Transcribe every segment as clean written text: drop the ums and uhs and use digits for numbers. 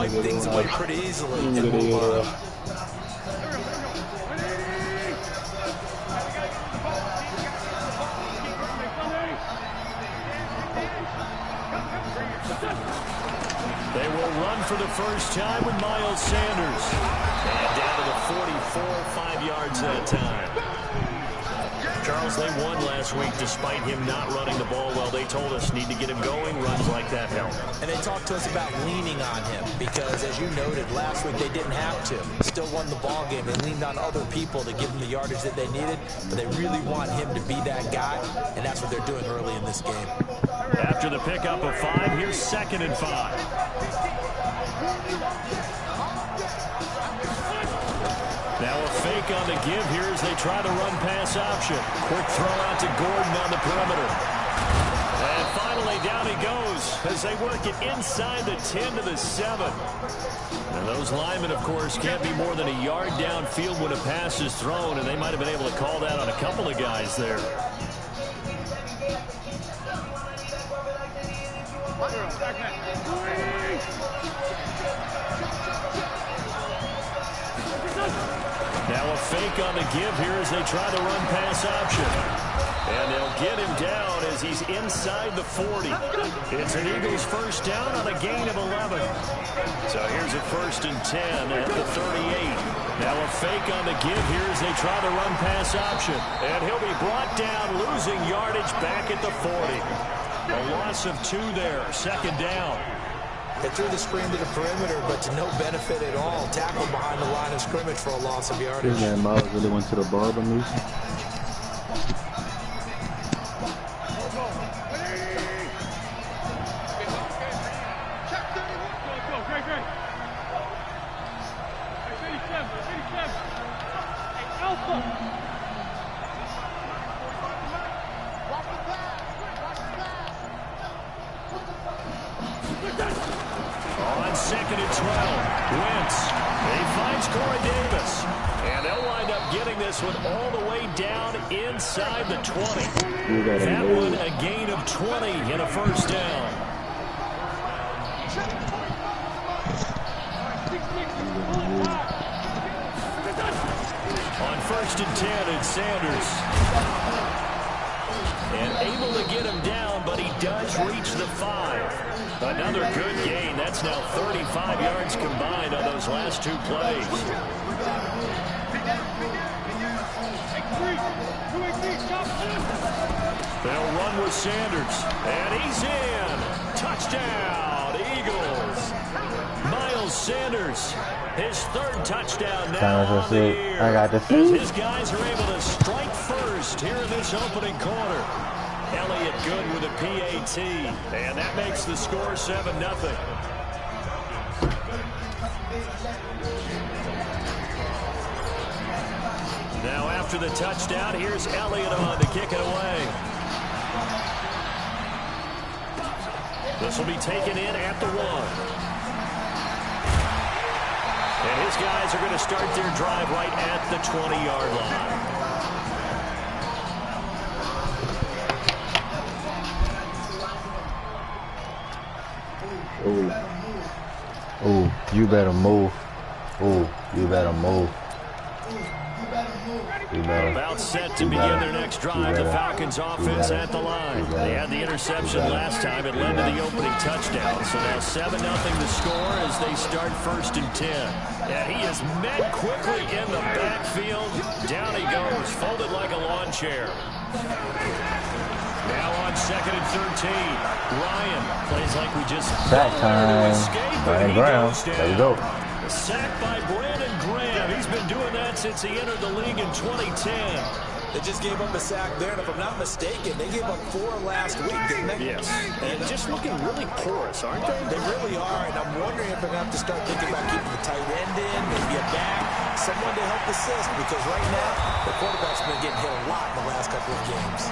wipe things away pretty easily and move on. They will run for the first time with Miles Sanders. And down to the 44, 5 yards that time. Charles, they won last week despite him not running the ball well. They told us need to get him going. Runs like that help. And they talked to us about leaning on him because, as you noted, last week they didn't have to. Still won the ball game. They leaned on other people to give them the yardage that they needed. But they really want him to be that guy, and that's what they're doing early in this game. After the pickup of 5, here's 2nd and 5. Now a fake on the give here as they try the run-pass option. Quick throw out to Gordon on the perimeter. And finally down he goes as they work it inside the 10 to the 7. And those linemen, of course, can't be more than a yard downfield when a pass is thrown, and they might have been able to call that on a couple of guys there. Now a fake on the give here as they try the run-pass option. And they'll get him down as he's inside the 40. It's an Eagles first down on a gain of 11. So here's a 1st and 10 at the 38. Now a fake on the give here as they try the run-pass option. And he'll be brought down, losing yardage back at the 40. A loss of 2 there, 2nd down. They threw the screen to the perimeter, but to no benefit at all. Tackled behind the line of scrimmage for a loss of yardage. This man Miles really went to the barber loose. On 2nd and 12, Wentz. He finds Corey Davis. And they'll wind up getting this one all the way down inside the 20. That one a gain of 20 and a first down. On 1st and 10, it's Sanders. And able to get him down, but he does reach the 5. Another good gain. That's now 35 yards combined on those last 2 plays. They'll run with Sanders. And he's in. Touchdown, Eagles. Miles Sanders, his 3rd touchdown now on the year. I got the as his guys are able to strike first here in this opening quarter. Elliott good with a PAT, and that makes the score 7-0. Now after the touchdown, here's Elliott on to kick it away. This will be taken in at the 1. And his guys are going to start their drive right at the 20-yard line. Oh, you better move. Oh, you better move. About set to begin their next drive. The Falcons offense at the line. They had the interception last time. It led to the opening touchdown. So now 7-0 the score as they start 1st and 10. And he is met quickly in the backfield. Down he goes, folded like a lawn chair. Now on 2nd and 13. Ryan plays like we just sack time. Brandon Graham. There you go. Sacked by Brandon Graham. He's been doing that since he entered the league in 2010. They just gave up a sack there, and if I'm not mistaken, they gave up 4 last week, didn't they? Yes. And just looking really porous, aren't they? They really are, and I'm wondering if they're going to have to start thinking about keeping the tight end in, maybe a back, someone to help assist, because right now, the quarterback's been getting hit a lot in the last couple of games.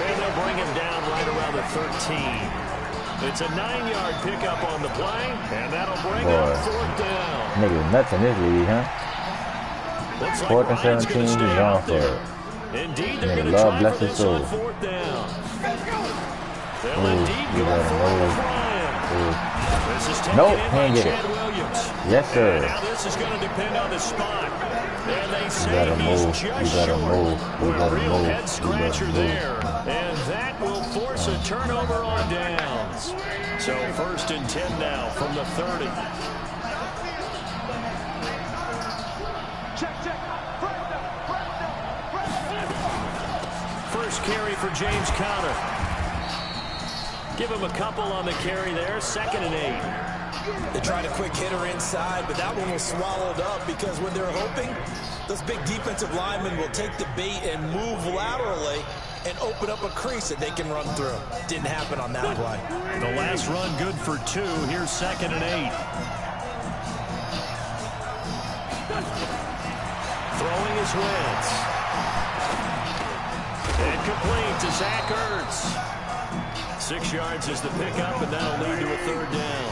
And they'll bring him down right around the 13. It's a 9-yard pickup on the play, and that'll bring up 4th down. Niggas nuts in this league, huh? Looks like 4th and Ryan's 17, gonna stay he's out on for there. it. Indeed, they're going to Lord try bless for his this on soul. 4th down. They'll Ooh, indeed you go better for it with move. Ryan. Ooh. This is taken Nope, in by can't get Chad it. Williams. Yes, sir. And now this is going to depend on the spot. And they say better he's move. just You better short. move. You A better real move. head You scratcher better move. there. And that will force a turnover on downs. So 1st and 10 now from the 30. First carry for James Conner. Give him a couple on the carry there. 2nd and 8. They tried a quick hitter inside, but that one was swallowed up because when they're hoping, those big defensive linemen will take the bait and move laterally and open up a crease that they can run through. Didn't happen on that play. The last run good for 2. Here's 2nd and 8. Throwing is Wentz. And complete to Zach Ertz. 6 yards is the pickup, and that'll lead to a 3rd down.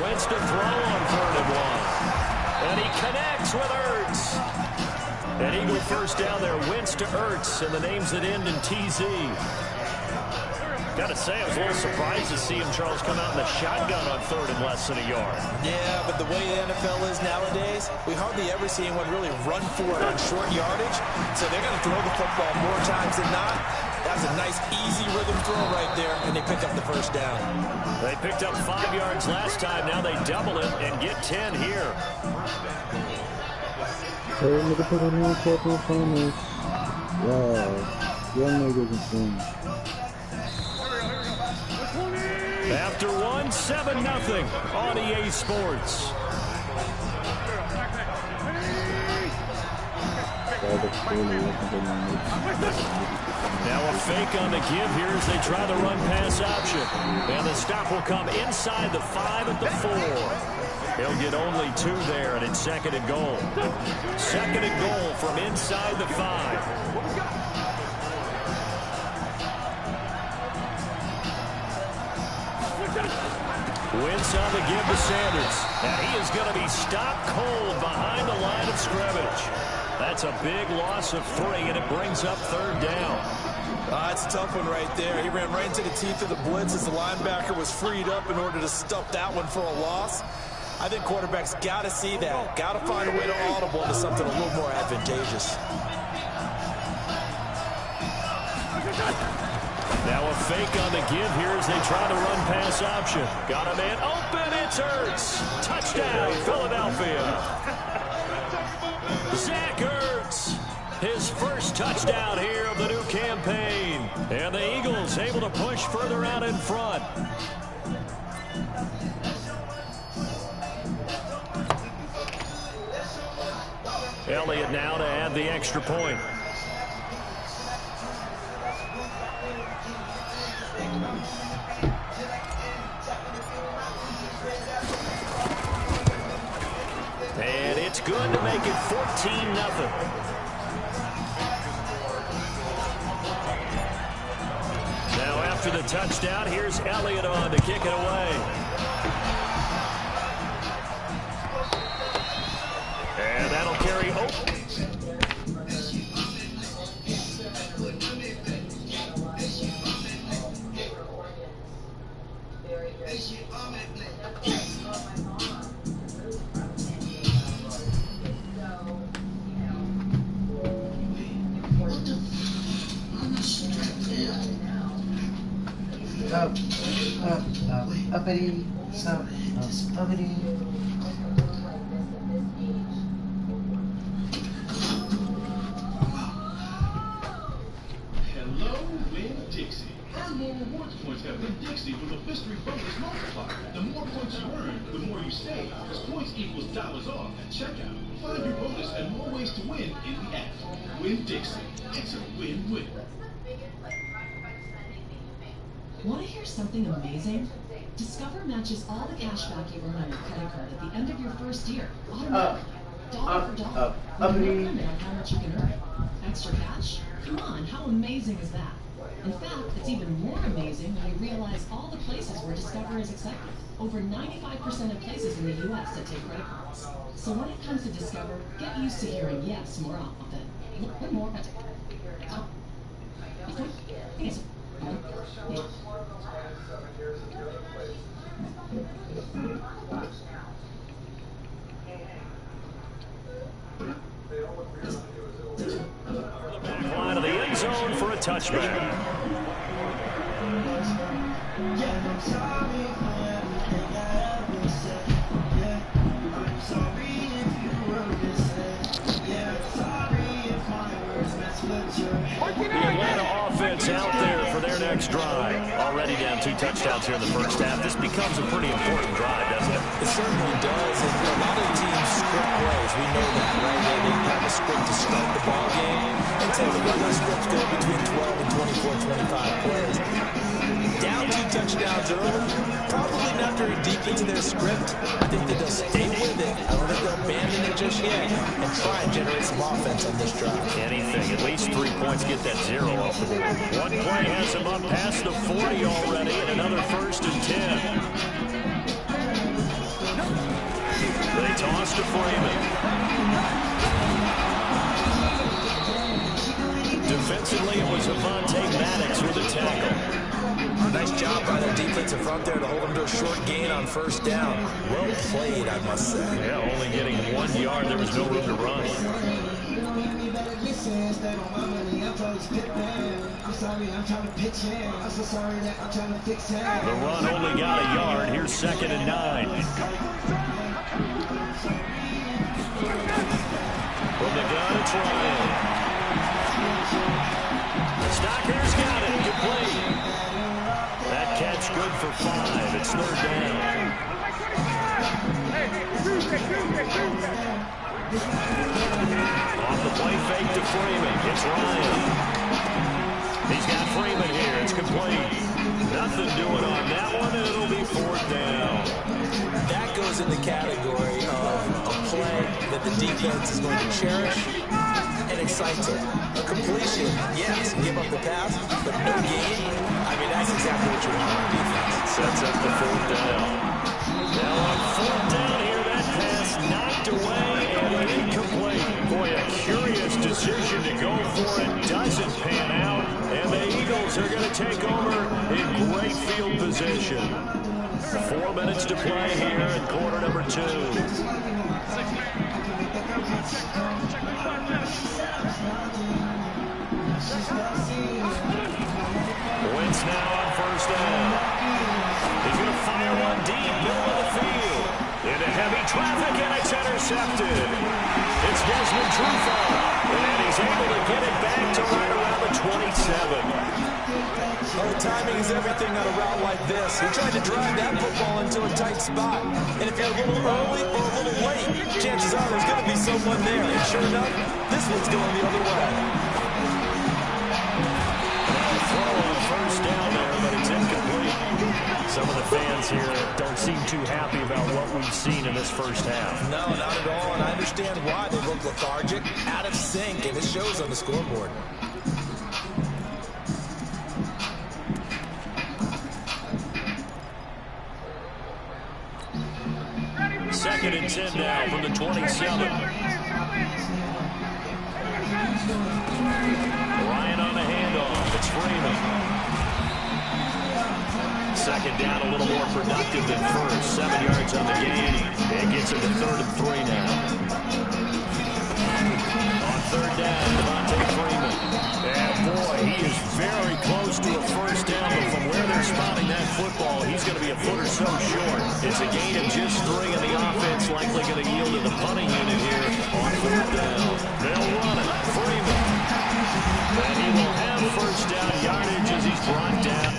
Wentz to throw on 3rd and 1. And he connects with Ertz. An Eagle first down there. Wentz to Ertz, and the names that end in TZ. Got to say, I was a little surprised to see him, Charles, come out in the shotgun on 3rd and less than a yard. Yeah, but the way the NFL is nowadays, we hardly ever see anyone really run for it on short yardage. So they're going to throw the football more times than not. That's a nice, easy rhythm throw right there, and they pick up the 1st down. They picked up 5 yards last time. Now they double it and get 10 here. Hey, nigga, put on new corporal promise. Wow. Young niggas and things. After 1, 7-0 on EA Sports. Now a fake on the give here as they try the run-pass option. And the stop will come inside the 5 at the 4. He'll get only 2 there, and it's 2nd and goal. 2nd and goal from inside the 5. Wentz on the give to Sanders. And he is going to be stopped cold behind the line of scrimmage. That's a big loss of 3, and it brings up 3rd down. It's a tough one right there. He ran right into the teeth of the blitz as the linebacker was freed up in order to stuff that one for a loss. I think quarterbacks got to see that. Got to find a way to audible into something a little more advantageous. Now a fake on the give here as they try the run-pass option. Got a man open. It's Ertz. Touchdown, Philadelphia. Zach Ertz, his first touchdown here of the new campaign. And the Eagles able to push further out in front. Elliott now to add the extra point. And it's good to make it 14-0. Now after the touchdown, here's Elliott on to kick it away. And that'll carry Oak. Uppity, uppity. Hello, Winn-Dixie. Earn more rewards points at Winn-Dixie with a mystery bonus multiplier. The more points you earn, the more you save. Because points equals dollars off at checkout. Find your bonus and more ways to win in the app. Winn-Dixie. It's a win-win. Want to hear something amazing? Discover matches all the cash back you earn on your credit card at the end of your first year. Automatically. Dollar for dollar. With no limit on how much you can earn. Extra cash? Come on, how amazing is that? In fact, it's even more amazing when you realize all the places where Discover is accepted. Over 95% of places in the U.S. that take credit cards. So when it comes to Discover, get used to hearing yes more often. Learn more about it. Yes. touchback. The Atlanta offense out there for their next drive. Already down 2 touchdowns here in the first half. This becomes a pretty important drive, doesn't it? It certainly does. And a lot of teams script plays. We know that, right? They have a script to start the ball game. And tend to run those scripts go between 12 and 24, 25 plays. Down 2 touchdowns early, probably not very deep into their script. I think that they'll stay with it. I don't think they'll abandon it just yet and try and generate some offense on this drive. Anything, at least 3 points, get that 0 off the board. One play has him up past the 40 already, and another 1st and 10. They toss to Freeman. Defensively, it was Avonte Maddox with a tackle. Nice job by their defensive front there to hold them to a short gain on 1st down. Well played, I must say. Yeah, only getting 1 yard. There was no room to run. The run only got a yard. Here's 2nd and 9. From the gun, it's Ryan. Stocker's got it. Complete. That catch good for 5. It's 3rd down. Off the play fake to Freeman. It's Ryan. He's got Freeman here. It's complete. Nothing doing on that one, and it'll be 4th down. That goes in the category of a play that the defense is going to cherish and excites it. A completion, yes, give up the pass, but no gain. I mean, that's exactly what you want on defense. Sets up the 4th down. Now on 4th down here, that pass knocked away and incomplete. Boy, a curious decision to go for it. Doesn't pan out, and the Eagles are going to take over in great field position. 4 minutes to play here in quarter number 2. Wentz now on 1st down. He's going to fire one deep, middle of the field. Into heavy traffic, and it's intercepted. It's Desmond Trufant, and he's able to get it back to right around the 27. Oh, timing is everything on a route like this. He tried to drive that football into a tight spot. And if you're a little early or a little late, chances are there's going to be someone there. And sure enough, this one's going the other way. Throw on 1st down there, but it's incomplete. Some of the fans here don't seem too happy about what we've seen in this first half. No, not at all. And I understand why. They look lethargic, out of sync, and it shows on the scoreboard. 2nd and 10 now from the 27. Ryan on the handoff. It's Freeman. 2nd down, a little more productive than 1st. 7 yards on the gain. It gets him to 3rd and 3 now. On 3rd down, Devontae Freeman. And boy, he is very close to a 1st down, but from where they're spotting that football, he's going to be a foot or so short. It's a gain of just 3, and the offense likely going to yield to the punting unit here on 4th down. They'll run it. Freeman. And he will have 1st down yardage as he's brought down.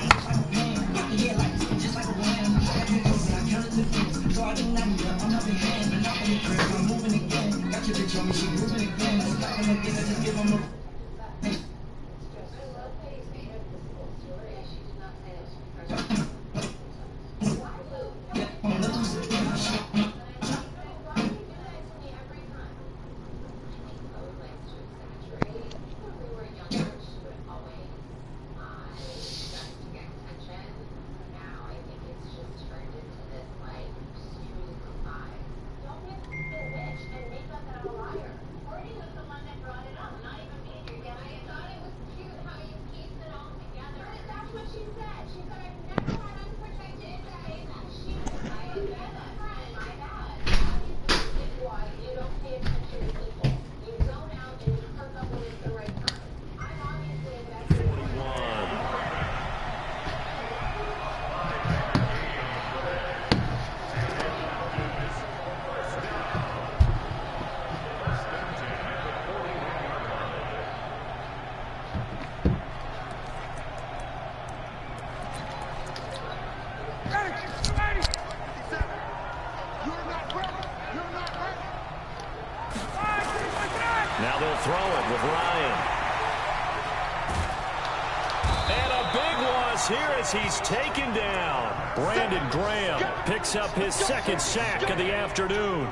as he's taken down. Brandon Graham picks up his second sack of the afternoon.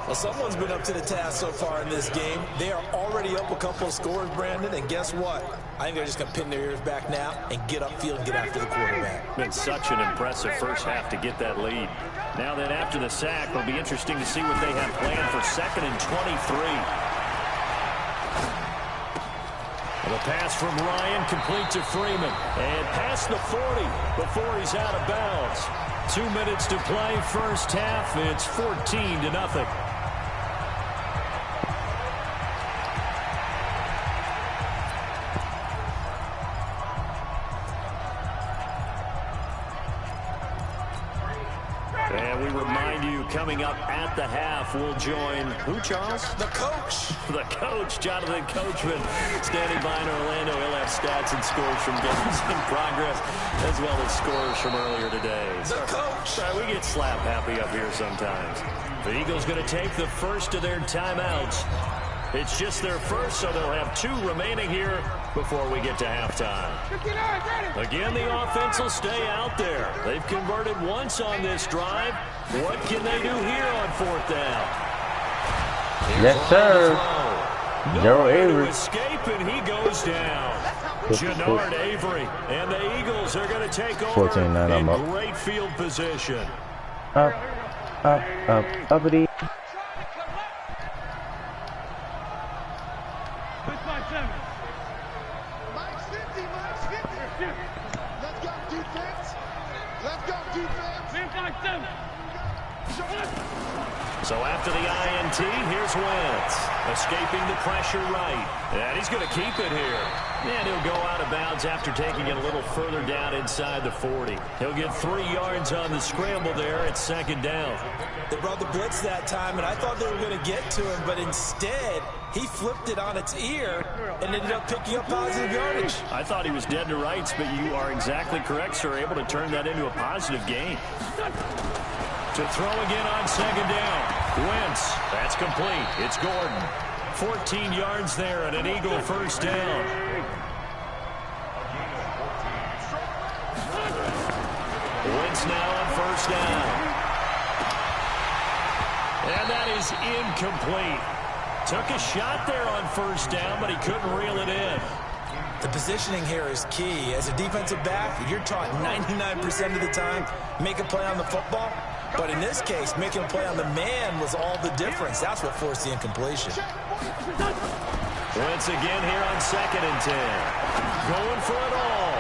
Well, someone's been up to the task so far in this game. They are already up a couple of scores, Brandon, and guess what? I think they're just going to pin their ears back now and get upfield and get after the quarterback. Been such an impressive first half to get that lead. Now then, after the sack, it'll be interesting to see what they have planned for 2nd and 23. The pass from Ryan complete to Freeman. And past the 40 before he's out of bounds. 2 minutes to play first half. It's 14-0. And we remind you, coming up at the half, we'll join who, Charles? The coach. The coach, Jonathan Coachman, standing by in Orlando. He'll have stats and scores from games in progress, as well as scores from earlier today. The coach. We get slap happy up here sometimes. The Eagles going to take the first of their timeouts. It's just their first, so they'll have 2 remaining here before we get to halftime. Again, the offense will stay out there. They've converted once on this drive. What can they do here on 4th down? Yes, sir. Gerald Avery. Escape, and he goes down. Jannard Avery. And the Eagles are going to take over 14-9, I'm in up. great field position. Uppity. So after the INT, here's Wentz. Escaping the pressure right. And he's going to keep it here. And he'll go out of bounds after taking it a little further down inside the 40. He'll get 3 yards on the scramble there at 2nd down. They brought the blitz that time, and I thought they were going to get to him, but instead, he flipped it on its ear and ended up picking up positive yardage. I thought he was dead to rights, but you are exactly correct, sir. Able to turn that into a positive gain. To throw again on 2nd down. Wentz, that's complete. It's Gordon. 14 yards there and an Eagle first down. Wentz now on 1st down. And that is incomplete. Took a shot there on 1st down, but he couldn't reel it in. The positioning here is key. As a defensive back, you're taught 99% of the time, make a play on the football. But in this case, making a play on the man was all the difference. That's what forced the incompletion. Wentz again here on 2nd and 10. Going for it all.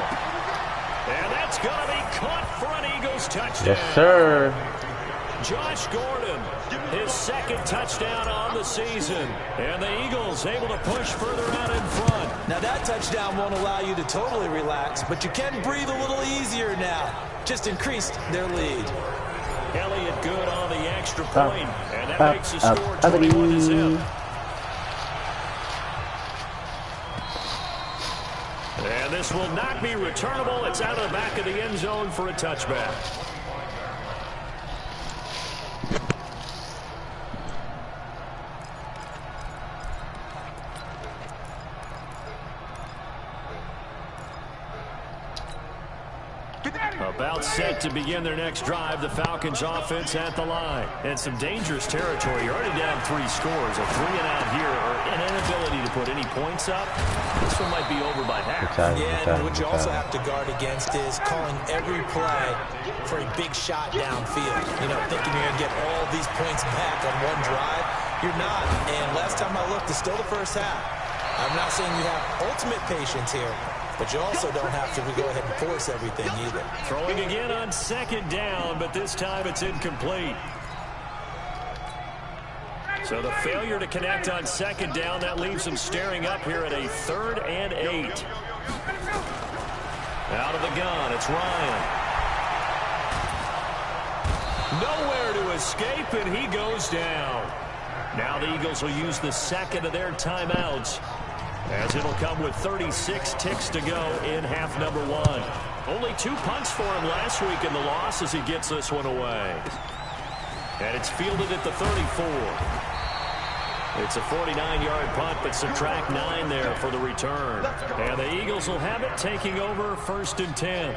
And that's going to be caught for an Eagles touchdown. Yes, sir. Josh Gordon, his 2nd touchdown on the season. And the Eagles able to push further out in front. Now that touchdown won't allow you to totally relax, but you can breathe a little easier now. Just increased their lead. Elliott good on the extra point, and that makes the score 21-0. And this will not be returnable. It's out of the back of the end zone for a touchback. About set to begin their next drive. The Falcons offense at the line. And some dangerous territory. You're already down 3 scores. A 3-and-out here, or an inability to put any points up. This one might be over by half. And what you also have to guard against is calling every play for a big shot downfield. You know, thinking you're going to get all these points back on one drive. You're not. And last time I looked, it's still the first half. I'm not saying you have ultimate patience here, but you also don't have to go ahead and force everything either. Throwing again on 2nd down, but this time it's incomplete. So the failure to connect on 2nd down, that leaves them staring up here at a 3rd and 8. Out of the gun, it's Ryan. Nowhere to escape, and he goes down. Now the Eagles will use the 2nd of their timeouts, as it'll come with 36 ticks to go in half number 1. Only 2 punts for him last week in the loss as he gets this one away. And it's fielded at the 34. It's a 49-yard punt, but subtract 9 there for the return. And the Eagles will have it, taking over 1st and 10.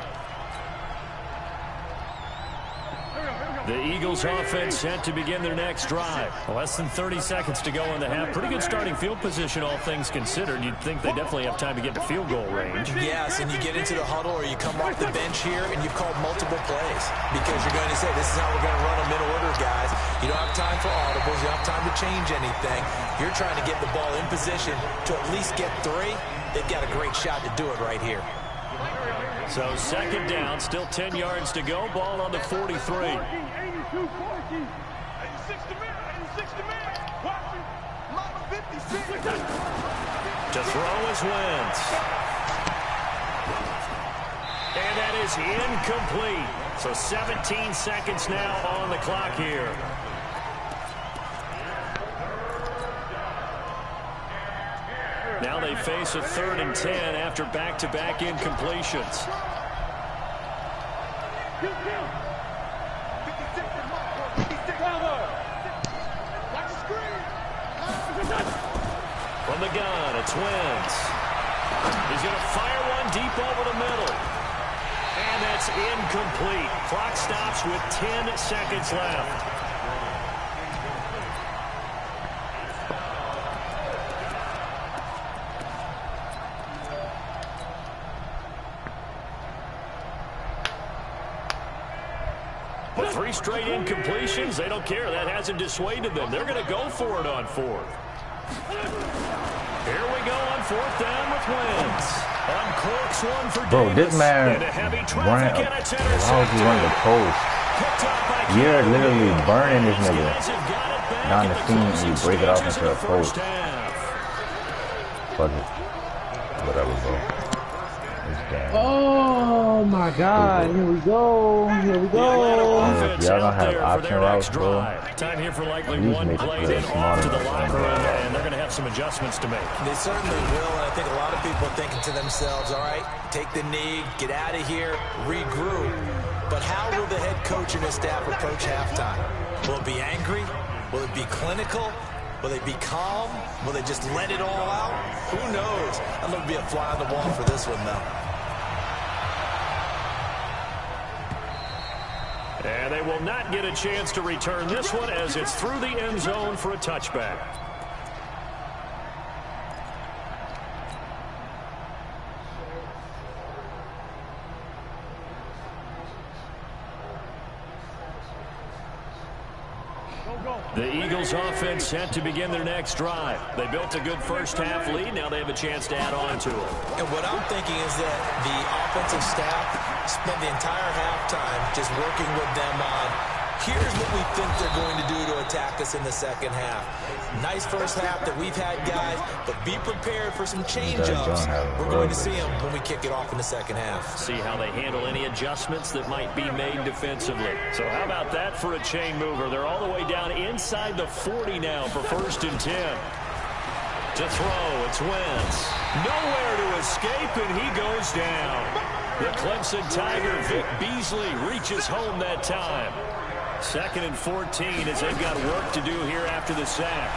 The Eagles offense set to begin their next drive. Less than 30 seconds to go in the half. Pretty good starting field position, all things considered. You'd think they definitely have time to get to field goal range. Yes, and you get into the huddle or you come off the bench here and you've called multiple plays because you're going to say, this is how we're going to run them in order, guys. You don't have time for audibles. You don't have time to change anything. You're trying to get the ball in position to at least get 3. They've got a great shot to do it right here. So second down, still 10 yards to go. Ball on the 43. To throw is Wentz. And that is incomplete. So 17 seconds now on the clock here. Now they face a 3rd and 10 after back-to-back incompletions. From the gun, it's Wentz. He's going to fire one deep over the middle. And that's incomplete. Clock stops with 10 seconds left. But 3 straight incompletions, they don't care. That hasn't dissuaded them. They're going to go for it on 4th. Here we go on 4th down with Wentz. Uncorks one for Bro, Davis. this man allows you run the post. You're literally burning this nigga down the seam and you break it off into a post. Fuck it. Whatever, bro. Oh my God! Here we go! Here we go! Y'all don't have option routes, bro. Time here for likely one play, then off to the locker room, and they're going to have some adjustments to make. They certainly will, and I think a lot of people are thinking to themselves, all right, take the knee, get out of here, regroup. But how will the head coach and his staff approach halftime? Will it be angry? Will it be clinical? Will they be calm? Will they just let it all out? Who knows? I'm going to be a fly on the wall for this one, though. And they will not get a chance to return this one as it's through the end zone for a touchback. The Eagles offense set to begin their next drive. They built a good first half lead. Now they have a chance to add on to it. And what I'm thinking is that the offensive staff spent the entire halftime just working with them on, here's what we think they're going to do to attack us in the second half. Nice first half that we've had, guys, but be prepared for some change-ups. We're going to see them when we kick it off in the second half. See how they handle any adjustments that might be made defensively. So how about that for a chain mover? They're all the way down inside the 40 now for 1st and 10. To throw, it's Wentz. Nowhere to escape, and he goes down. The Clemson Tiger, Vic Beasley, reaches home that time. 2nd and 14 as they've got work to do here after the sack.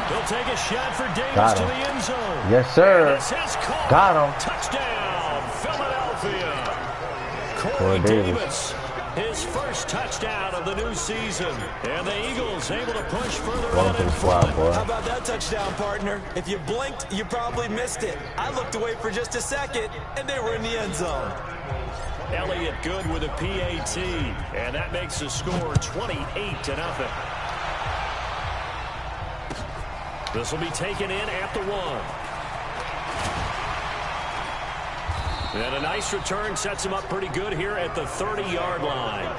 He'll take a shot for Davis to the end zone. Yes, sir. Got him. Touchdown, Philadelphia. Corey Davis. His first touchdown of the new season. And the Eagles able to push further out in front. How about that touchdown, partner? If you blinked, you probably missed it. I looked away for just a second, and they were in the end zone. Elliott good with a PAT. And that makes the score 28-0. This will be taken in at the 1. And a nice return sets him up pretty good here at the 30-yard line.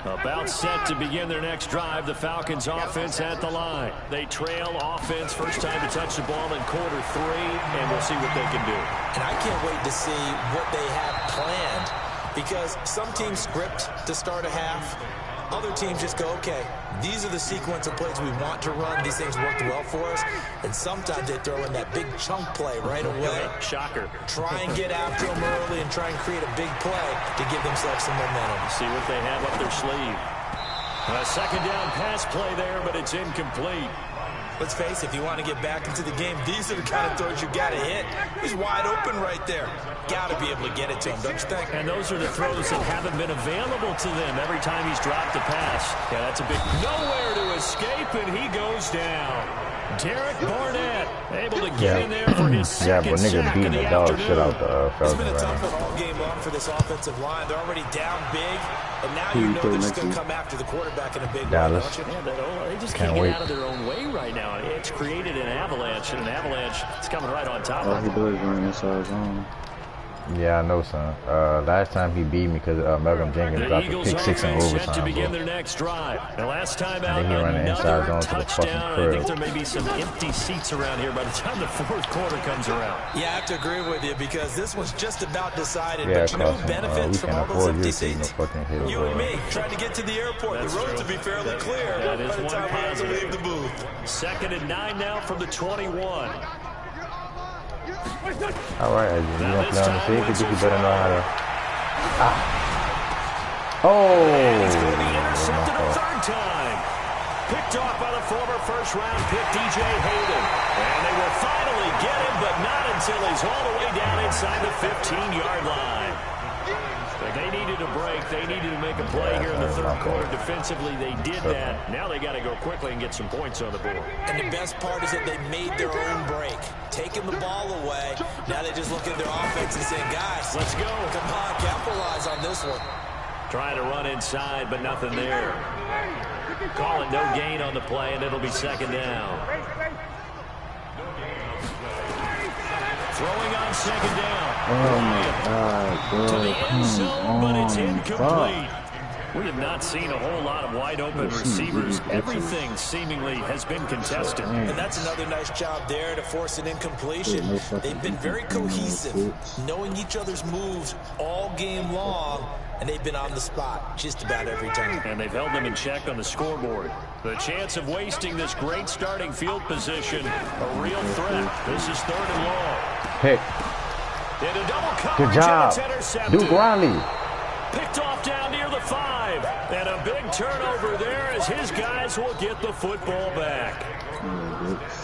About set to begin their next drive. The Falcons offense at the line. They trail offense. First time to touch the ball in quarter 3, and we'll see what they can do. And I can't wait to see what they have planned, because some teams script to start a half. Other teams just go, okay, these are the sequence of plays we want to run. These things worked well for us. And sometimes they throw in that big chunk play right away. Shocker. Try and get after them early and try and create a big play to give themselves some momentum. See what they have up their sleeve. A second down pass play there, but it's incomplete. Let's face it, if you want to get back into the game, these are the kind of throws you got to hit. He's wide open right there. Got to be able to get it to him, don't you think? And those are the throws that haven't been available to them every time he's dropped a pass. Yeah, that's a big nowhere to escape, and he goes down. Derek Barnett able to get in there for his second but nigga sack beating of the the dog afternoon. shit out the It's been a Falcons tough right one all game long for this offensive line. They're already down big, and now you know they're just going to come after the quarterback in a big way, don't you? Yeah, they just can't get out of their own way right now. It's created an avalanche, and an avalanche is coming right on top of All he it. does is run inside zone. Yeah, I know, son. Last time he beat me because Malcolm Jenkins dropped a pick 6 in set to overtime, begin bro. their next drive. The last time out, And then he ran the inside zone to the fucking touchdown. I crib. think there may be some empty seats around here by the time the fourth quarter comes around. Yeah, I have to agree with you because this one's just about decided. Yeah, but you know who Carson, benefits we from can't all those afford empty you to take no seats? fucking hit You over and us. me trying to get to the airport. That's the roads true. will be fairly clear That is by the one time we have to positive. leave the booth. 2nd and 9 now from the 21. All right, Adrian, you gonna play on the safety? Think you better know how to. And he's going to be Oh, intercepted my a fault. third time. Picked off by the former first-round pick, DJ Hayden. And they will finally get him, but not until he's all the way down inside the 15-yard line. But they needed a break. They needed to make a play here in the third quarter. Defensively, they did that. Now they got to go quickly and get some points on the board. And the best part is that they made their own break. Taking the ball away. Now they just look at their offense and say, guys, Let's go. Come on, capitalize on this one. Trying to run inside, but nothing there. Call it no gain on the play, and it'll be 2nd down. Throwing on 2nd down. Oh my God, bro. To the end zone, but it's incomplete. Fuck. We have not seen a whole lot of wide-open receivers. Everything seemingly has been contested. And that's another nice job there to force an incompletion. They've been very cohesive, knowing each other's moves all game long, and they've been on the spot just about every time. And they've held them in check on the scoreboard. The chance of wasting this great starting field position, a real threat. This is 3rd and long. Pick. Into double coverage, Good job. and it's intercepted. Duke Riley. Picked off down near the 5. And a big turnover there as his guys will get the football back.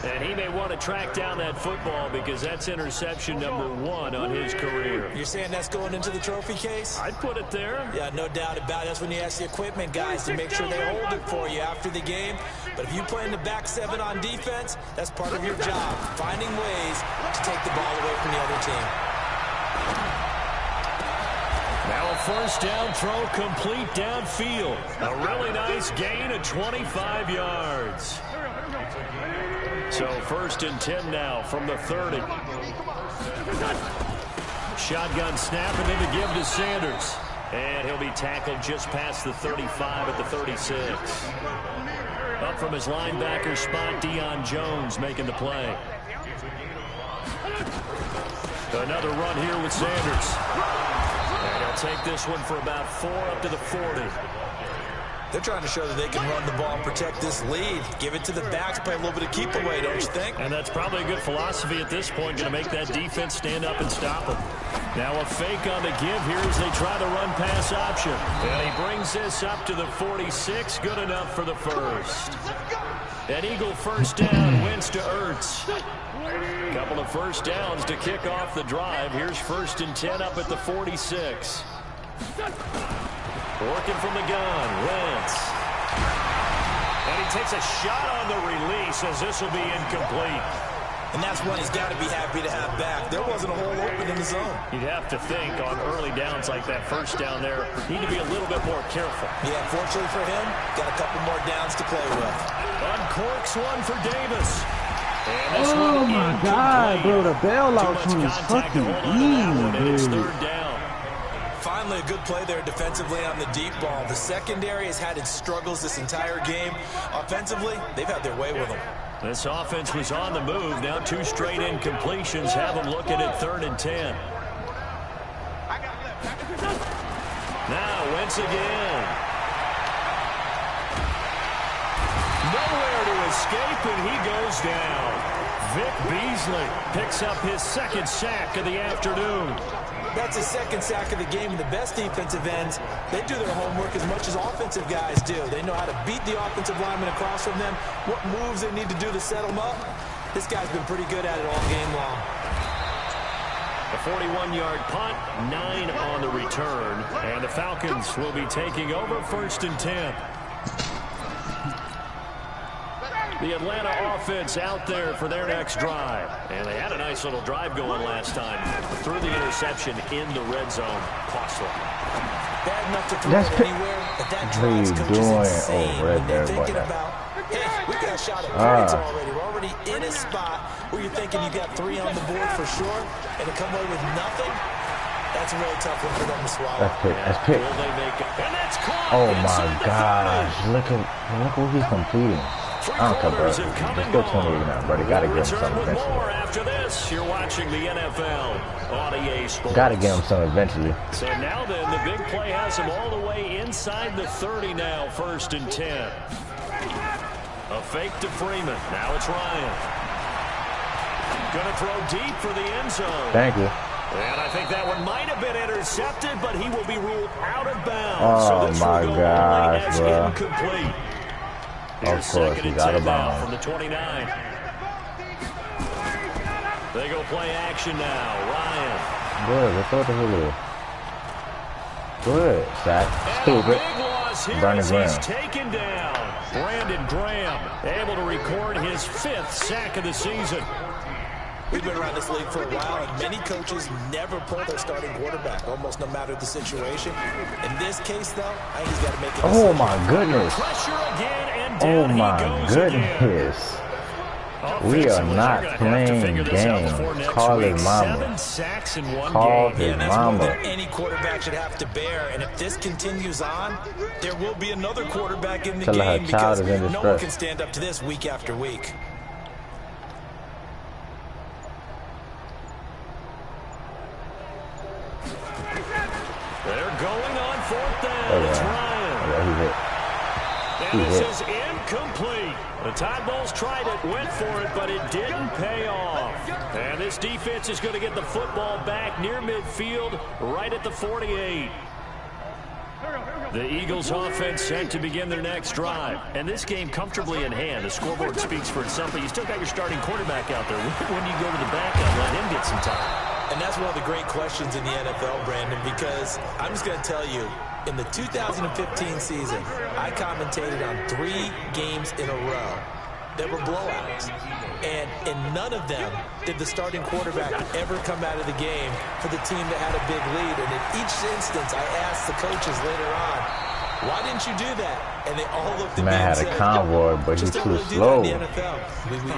And he may want to track down that football because that's interception number 1 on his career. You're saying that's going into the trophy case? I'd put it there. Yeah, no doubt about it. That's when you ask the equipment guys to make sure they hold it for you after the game. But if you play in the back 7 on defense, that's part of your job, finding ways to take the ball away from the other team. Now a first down throw complete downfield. A really nice gain of 25 yards. So 1st and 10 now from the 30. Shotgun snap and then to give to Sanders. And he'll be tackled just past the 35 at the 36. Up from his linebacker spot, Deion Jones making the play. Another run here with Sanders. And he'll take this one for about 4 up to the 40. They're trying to show that they can run the ball and protect this lead. Give it to the backs, play a little bit of keep away, don't you think? And that's probably a good philosophy at this point, going to make that defense stand up and stop them. Now a fake on the give here as they try the run pass option. And he brings this up to the 46, good enough for the first. An Eagle first down, wins to Ertz. Couple of first downs to kick off the drive. Here's 1st and 10 up at the 46. Working from the gun, Wentz. And he takes a shot on the release as this will be incomplete. And that's one he's got to be happy to have back. There wasn't a hole open in the zone. You'd have to think on early downs like that first down there, need to be a little bit more careful. Yeah, fortunately for him, got a couple more downs to play with. Uncorks one for Davis. And this Oh one my incomplete. God, bro, the bailout Too from much his contact to fucking hold on to that one, and it's dude. 3rd down. Finally, a good play there defensively on the deep ball. The secondary has had its struggles this entire game. Offensively, they've had their way with them. This offense was on the move. Now 2 straight incompletions have them looking at 3rd and 10. Now Wentz again. escape, and he goes down. Vic Beasley picks up his second sack of the afternoon. That's his second sack of the game, and the best defensive ends, they do their homework as much as offensive guys do. They know how to beat the offensive lineman across from them, what moves they need to do to set them up. This guy's been pretty good at it all game long. A 41-yard punt, 9 on the return, and the Falcons will be taking over 1st and 10. The Atlanta offense out there for their next drive. And they had a nice little drive going last time. Threw the interception in the red zone. Costly. Bad enough to throw it anywhere, but that drives coaches insane when they're thinking about, hey, we got a shot at points already. We're already in a spot where you're thinking you got 3 on the board for sure, and to come away with nothing, that's a really tough one for them to swallow. That's pick. Oh my gosh. Look what he's completing. I don't care, bro. They're still 28 now, bro. They gotta give him something eventually. After this, you're watching the NFL on EA Sports. Gotta give him something eventually. So now then, the big play has him all the way inside the 30 now, 1st and 10. A fake to Freeman. Now it's Ryan. Gonna throw deep for the end zone. Thank you. And I think that one might have been intercepted, but he will be ruled out of bounds. Oh, so this my will go gosh, as bro. incomplete. Of course, he's out of bounds. From the 29. They go play action now. Ryan. Good. Let's throw it to Julio. Good. Sack. Stupid. Brandon Graham. Taken down. Brandon Graham able to record his 5th sack of the season. We've been around this league for a while, and many coaches never pull their starting quarterback, almost no matter the situation. In this case, though, I think he's got to make it. Oh, my goodness. Oh, my goodness. We are not playing games. Call his mama. Call his mama. Any quarterback should have to bear, and if this continues on, there will be another quarterback in the game because no one can stand up to this week after week. They're going on 4th down. It's Ryan. And this is incomplete. The Tide Bulls tried it, went for it, but it didn't pay off. And this defense is going to get the football back near midfield, right at the 48. The Eagles offense set to begin their next drive. And this game comfortably in hand. The scoreboard speaks for itself, but you still got your starting quarterback out there. When you go to the backup, let him get some time. And that's one of the great questions in the NFL, Brandon, because I'm just going to tell you, in the 2015 season, I commentated on 3 games in a row that were blowouts. And in none of them did the starting quarterback ever come out of the game for the team that had a big lead. And in each instance, I asked the coaches later on, why didn't you do that? And they all looked at me and said, had a convoy, but he's too slow. You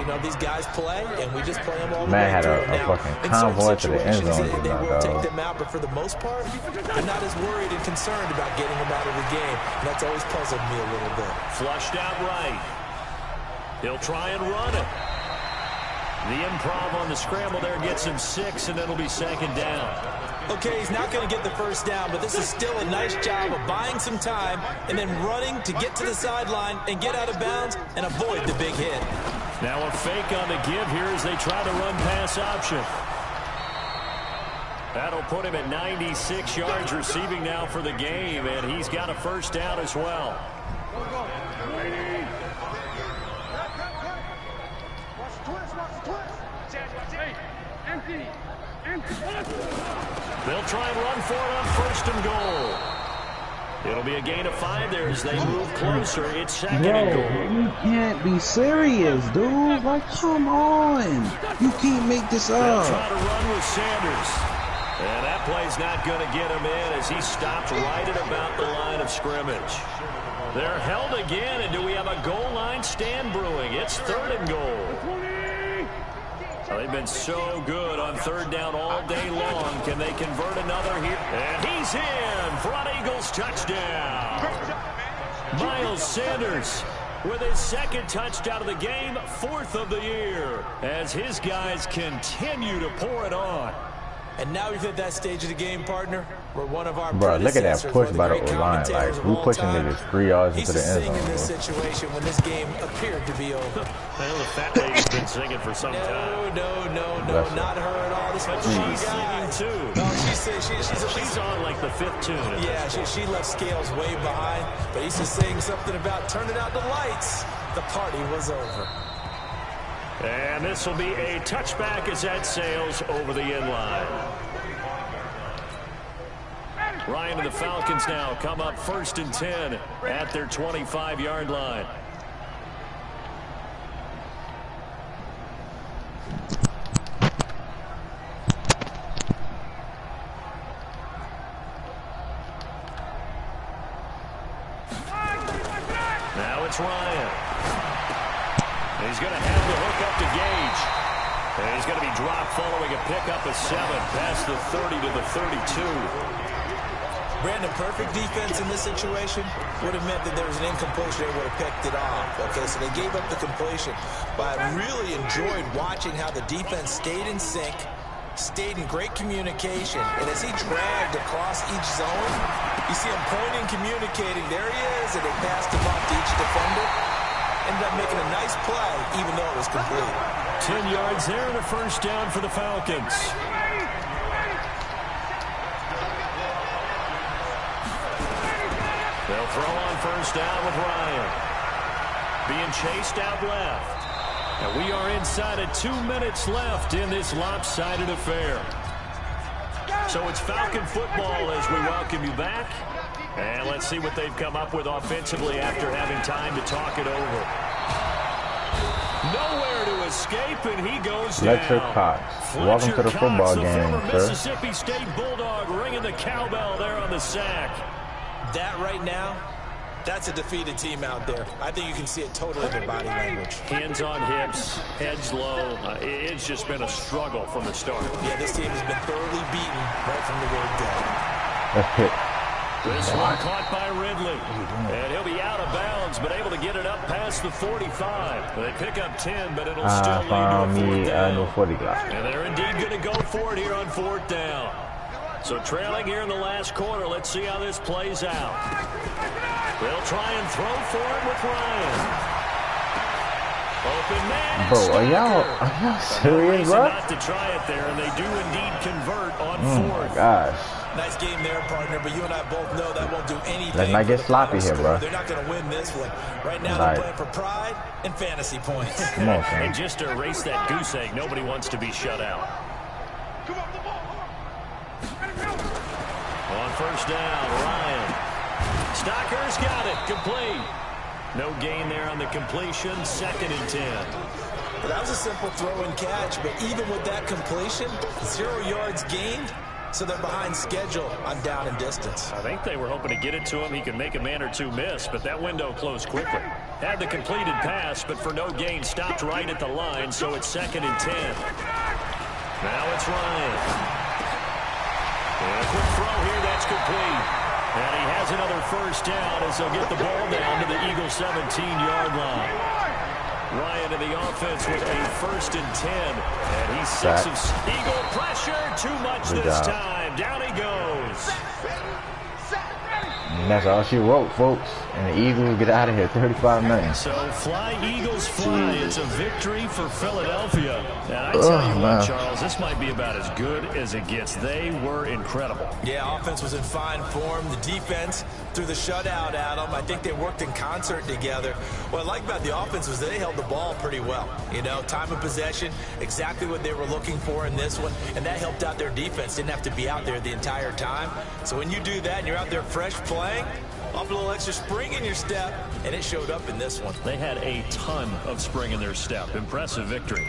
know, these guys play, and we just play them all the way Man had a now, fucking convoy to the end zone. They will take them out, but for the most part, they're not as worried and concerned about getting them out of the game. And that's always puzzled me a little bit. Flushed out right. He'll try and run it. The improv on the scramble there gets him 6, and it'll be 2nd down. Okay, he's not going to get the first down, but this is still a nice job of buying some time and then running to get to the sideline and get out of bounds and avoid the big hit. Now a fake on the give here as they try to run pass option. That'll put him at 96 yards receiving now for the game, and he's got a first down as well. They'll try and run for it on 1st and goal. It'll be a gain of 5 there as they move closer. It's 2nd and goal. You can't be serious, dude. Like, come on. You can't make this up. They'll try to run with Sanders. And that play's not going to get him in as he stopped right at about the line of scrimmage. They're held again, and do we have a goal line stand brewing? It's 3rd and goal. They've been so good on 3rd down all day long. Can they convert another here? And he's in for an Eagles touchdown. Miles Sanders with his 2nd touchdown of the game, 4th of the year, as his guys continue to pour it on. And now we've hit that stage of the game, partner, where one of our bro, look at that push by the great O-line. Like, we pushing niggas 3 yards into the end zone. In this situation when this game appeared to be over. Well, the fat lady's been singing for some time. No, not her at all. This but she's singing too. No, she's on like the 5th tune. Yeah, she left Scales way behind, but he's just saying something about turning out the lights. The party was over. And this will be a touchback as that sails over the end line. Ryan and the Falcons now come up 1st and 10 at their 25-yard line. Now it's Ryan. He's going to have the hook up to Gage. And he's going to be dropped following a pickup of 7 past the 30 to the 32. Brandon, perfect defense in this situation would have meant that there was an incompletion. They would have picked it off. Okay, so they gave up the completion. But I really enjoyed watching how the defense stayed in sync, stayed in great communication. And as he dragged across each zone, you see him pointing, communicating. There he is, and they passed him off to each defender. Ended up making a nice play, even though it was complete. 10 yards there and a 1st down for the Falcons. They'll throw on 1st down with Ryan. Being chased out left. And we are inside of 2 minutes left in this lopsided affair. So it's Falcon football as we welcome you back. And let's see what they've come up with offensively after having time to talk it over. Nowhere to escape, and he goes Fletcher down. Cox. Welcome to the football game, sir. Mississippi State Bulldog ringing the cowbell there on the sack. That right now, that's a defeated team out there. I think you can see it totally in their body language. Hands on hips, heads low. It's just been a struggle from the start. Yeah, this team has been thoroughly beaten right from the word go. This one caught by Ridley. And he'll be out of bounds, but able to get it up past the 45. They pick up 10, but it'll still lead to a 4th down. And they're indeed going to go for it here on 4th down. So trailing here in the last quarter, let's see how this plays out. They'll try and throw for it with Ryan. Open man. Bro, are y'all serious, bro? Not to try it there, and they do indeed convert on 4th. Oh my gosh. Nice game there, partner, but you and I both know that won't do anything. Let's not get sloppy here, bro. They're not going to win this one. Right now, they're playing for pride and fantasy points. Come on, man. And just to erase that goose egg, nobody wants to be shut out. On 1st down, Ryan. Stocker's got it. Complete. No gain there on the completion. 2nd and 10. Well, that was a simple throw and catch, but even with that completion, 0 yards gained. So they're behind schedule on down and distance. I think they were hoping to get it to him. He could make a man or two miss, but that window closed quickly. Had the completed pass, but for no gain, stopped right at the line, so it's 2nd and 10. Now it's Ryan. And a quick throw here, that's complete. And he has another 1st down as they'll get the ball down to the Eagles' 17-yard line. Ryan in the offense with a 1st and 10. And he's 6 of Eagle pressure. Too much this time. Down he goes. And that's all she wrote, folks. And the Eagles get out of here, 35-9. So fly, Eagles, fly. It's a victory for Philadelphia. And I tell you what, Charles, this might be about as good as it gets. They were incredible. Yeah, offense was in fine form. The defense threw the shutout at them. I think they worked in concert together. What I like about the offense was they held the ball pretty well. You know, time of possession, exactly what they were looking for in this one. And that helped out their defense. Didn't have to be out there the entire time. So when you do that and you're out there fresh playing, off a little extra spring in your step, and it showed up in this one. They had a ton of spring in their step. Impressive victory.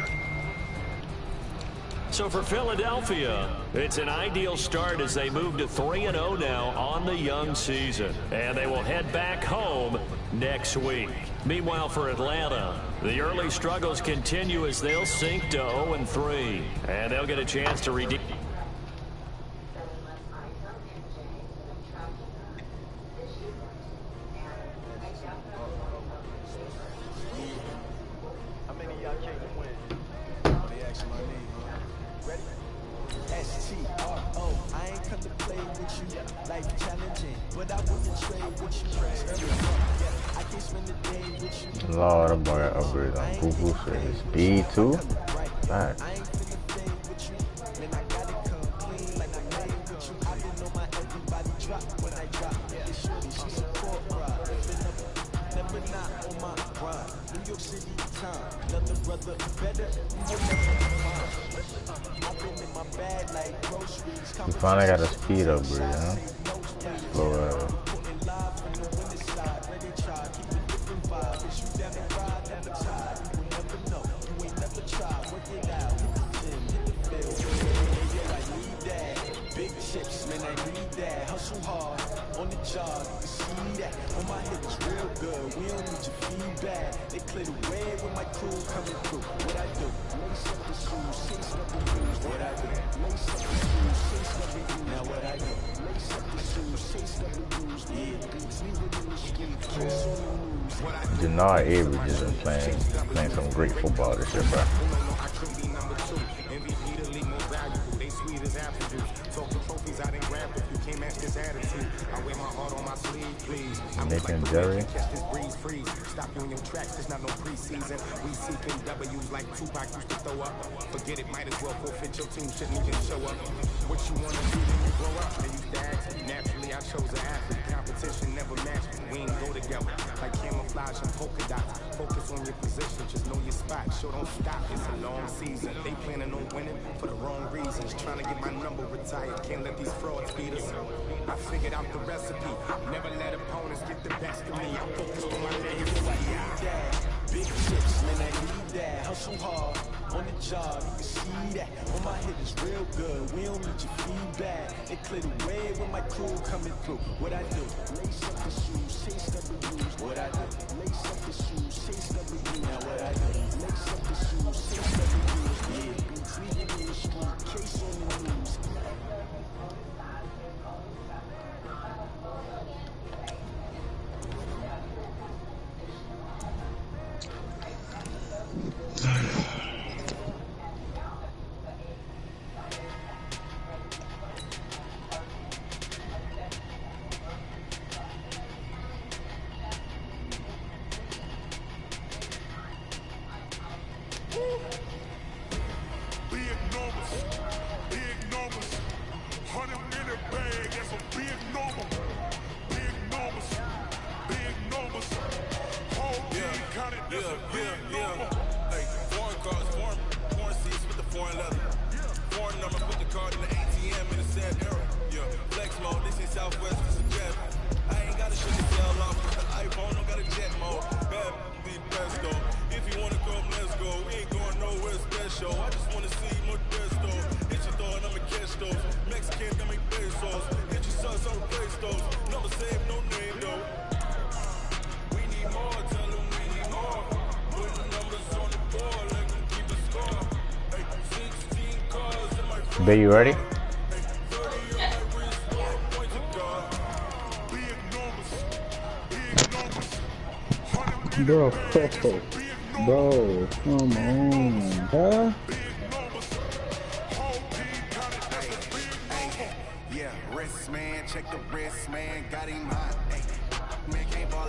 So for Philadelphia, it's an ideal start as they move to 3-0 now on the young season. And they will head back home next week. Meanwhile, for Atlanta, the early struggles continue as they'll sink to 0-3. And they'll get a chance to redeem. Lord, I'm going to upgrade on Google says speed too. Right. We finally got a speed upgrade, huh? Slow Big chips, man, I need that. Hustle hard on the job, you can see that. On my hip is real good, we don't need your feedback. They clear the way when my crew coming through. What I do? Lace up the shoes, chase up the blues. What I do? Lace up the shoes, chase up the blues. Now what I do? Lace up the shoes, chase up the blues. Yeah, beats me within the street, kiss on the news. Denard Avery just been playing some great football this year, bro. Nick and Jerry. Stop you in your tracks, there's not no preseason. We seeking W's like Tupac used to throw up. Forget it, might as well forfeit your team, shouldn't even show up. What you wanna do when you grow up? And you dads, naturally I chose an athlete. Competition never matched me, we ain't go together. Like camouflage and polka dots. Focus on your position, just know your spot. Sure don't stop, it's a long season. They planning on winning for the wrong reasons. Trying to get my number retired, can't let these frauds beat us. I figured out the recipe, never let opponents get the best of me. I'm focused on my big chips, man, I need that. Hustle hard on the job, you can see that. On my hip is real good, we don't need your feedback. They clear the way when my crew coming through. What I do? Lace up the shoes, chase up the blues. What I do? Lace up the shoes, chase up the blues. Now what I do? Lace up the shoes, chase up the blues. Yeah, beats leaving in the street, case on the news. Are you ready? Bro, bro, come on, huh? Yeah, wrist man, check the wrist man, got him hot. Man can't ball